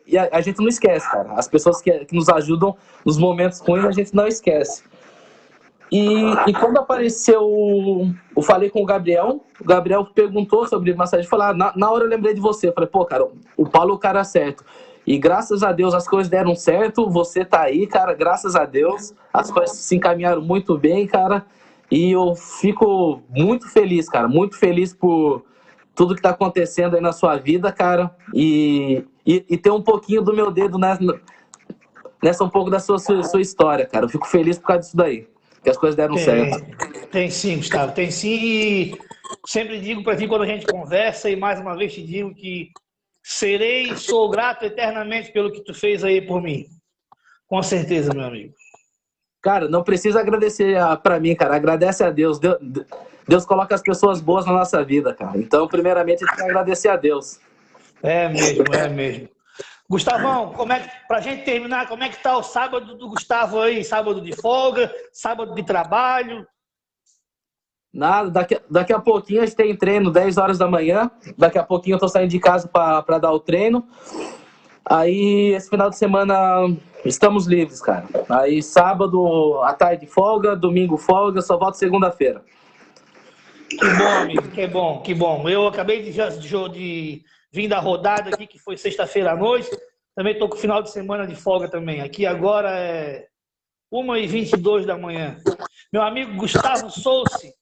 e a gente não esquece, cara. As pessoas que nos ajudam nos momentos ruins, a gente não esquece. E quando apareceu, eu falei com o Gabriel perguntou sobre massagem, falei, na hora eu lembrei de você, eu falei, pô, cara, o Paulo é o cara certo. E graças a Deus as coisas deram certo, você tá aí, cara, graças a Deus, as coisas se encaminharam muito bem, cara. E eu fico muito feliz, cara, muito feliz por tudo que tá acontecendo aí na sua vida, cara. E ter um pouquinho do meu dedo nessa um pouco da sua história, cara. Eu fico feliz por causa disso daí, que as coisas deram certo. Tem sim, Gustavo, tem sim. E sempre digo para ti quando a gente conversa, e mais uma vez te digo que sou grato eternamente pelo que tu fez aí por mim. Com certeza, meu amigo. Cara, não precisa agradecer pra mim, cara. Agradece a Deus. Deus coloca as pessoas boas na nossa vida, cara. Então, primeiramente, a gente tem que agradecer a Deus. É mesmo, é mesmo. Gustavão, pra gente terminar, como é que tá o sábado do Gustavo aí? Sábado de folga, sábado de trabalho? Nada, daqui a pouquinho a gente tem treino, 10 horas da manhã. Daqui a pouquinho eu tô saindo de casa pra dar o treino. Aí, esse final de semana, estamos livres, cara. Aí, sábado, à tarde, folga. Domingo, folga. Só volto segunda-feira. Que bom, amigo. Que bom, que bom. Eu acabei de vir da rodada aqui, que foi sexta-feira à noite. Também tô com o final de semana de folga também. Aqui agora é 1h22 da manhã. Meu amigo Gustavo Souce,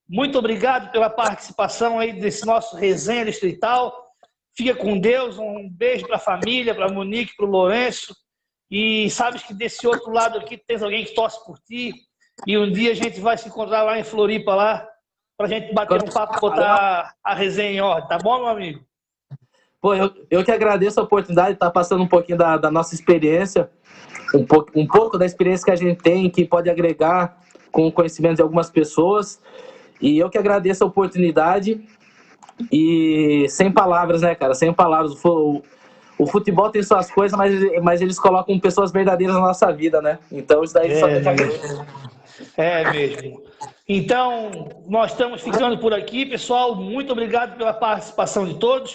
muito obrigado pela participação aí desse nosso resenha distrital. Fica com Deus, um beijo para a família, para a Monique, para o Lourenço. E sabes que desse outro lado aqui tens alguém que torce por ti. E um dia a gente vai se encontrar lá em Floripa, lá, para a gente bater um papo e botar a resenha em ordem. Tá bom, meu amigo? Pô, eu que agradeço a oportunidade de estar passando um pouquinho da nossa experiência, um pouco da experiência que a gente tem, que pode agregar com o conhecimento de algumas pessoas. E eu que agradeço a oportunidade. E sem palavras, né, cara? Sem palavras. O futebol tem suas coisas, mas eles colocam pessoas verdadeiras na nossa vida, né? Então isso daí só tem que agradecer. É mesmo. Então, nós estamos ficando por aqui, pessoal. Muito obrigado pela participação de todos.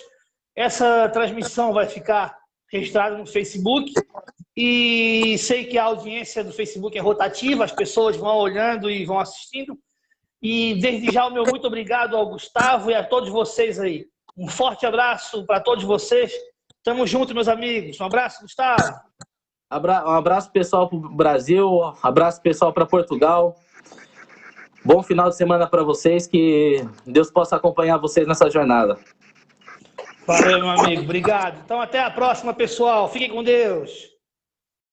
Essa transmissão vai ficar registrada no Facebook e sei que a audiência do Facebook é rotativa, as pessoas vão olhando e vão assistindo. E desde já o meu muito obrigado ao Gustavo e a todos vocês aí. Um forte abraço para todos vocês. Tamo junto, meus amigos. Um abraço, Gustavo. Um abraço pessoal para o Brasil, um abraço pessoal para Portugal. Bom final de semana para vocês, que Deus possa acompanhar vocês nessa jornada. Valeu, meu amigo. Obrigado. Então, até a próxima, pessoal. Fiquem com Deus.